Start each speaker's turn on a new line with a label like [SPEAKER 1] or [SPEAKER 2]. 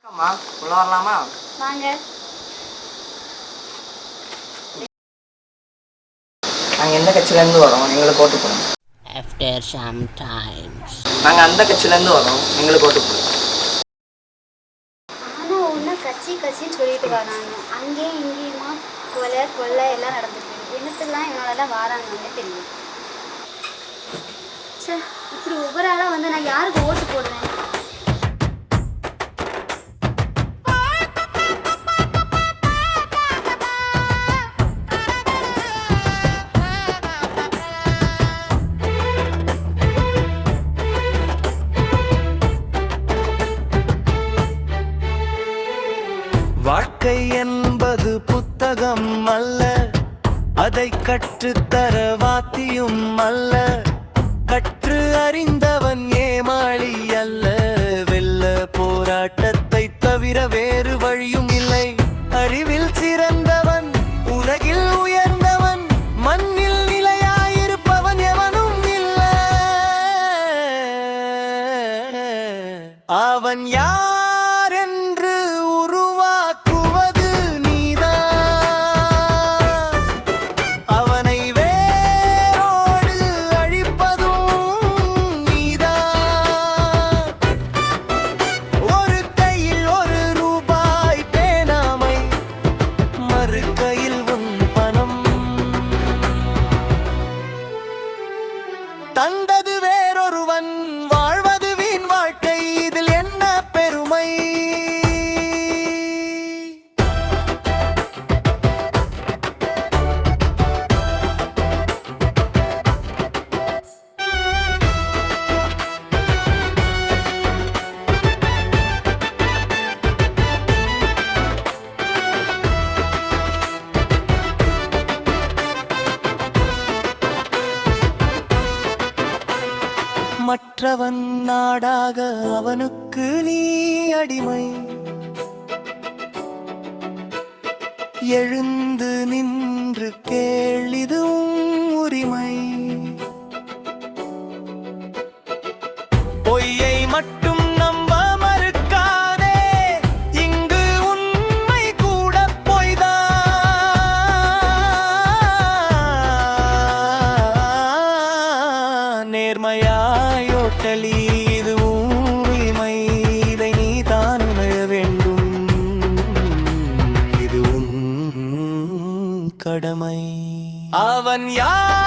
[SPEAKER 1] அம்மா உள்ள வரலாமா?
[SPEAKER 2] வாங்க.
[SPEAKER 1] நாங்கள் எந்த கட்சியிலேருந்து வரோம், எங்களுக்கு ஓட்டு போடுங்க.
[SPEAKER 3] After some times.
[SPEAKER 1] நாங்கள் அந்த கட்சியிலேருந்து வரோம், எங்களுக்கு ஓட்டு போடுங்க.
[SPEAKER 2] ஆனால் ஒன்று கட்சின்னு சொல்லிட்டு வராங்க. அங்கேயும் இங்கேயுமா கொள்ளை எல்லாம் நடந்துருக்கு. என்னத்துக்குலாம் இவனாலலாம் வாராங்கன்னே தெரியும். சே, இப்படி ஒவ்வொரு ஆளாக வந்து நான் யாருக்கு ஓட்டு போடுவேன்?
[SPEAKER 4] வாழ்க்கை என்பது புத்தகம் அல்ல, அதை கற்றுத்தர வாத்தியும் அல்ல. கற்று அறிந்தவன் ஏமாளி அல்ல, வெல்ல போராட்டத்தை தவிர வேறு வழியும் இல்லை. அறிவில் சிறந்தவன், உலகில் உயர்ந்தவன், மண்ணில் நிலையாயிருப்பவன் எவனும் இல்லை. அவன் யார் என்று உருவாக்குவது நீதான், அவனை வேரோடு அழிப்பதும் நீதான். ஒரு கையில் ஒரு ரூபாய் பேனாமை, மறு கையில் உன் பணம். தந்தது வேறொருவன், வாழ்வது வீண் வாழ்க்கை, இதில் என்ன பெருமை? மற்றவன் நாடாக அவனுக்கு நீ அடிமை. எழுந்து நின்று கேளிதும் உரிமை. பொய்யை மட்டும் நம்ப மறுக்காதே, இங்கு உண்மை கூட பொய்தான். நேர்மையாயோட்டலி இது உரிமை, இதை நீ தான் உணர வேண்டும், இது உன் கடமை. அவன் யார்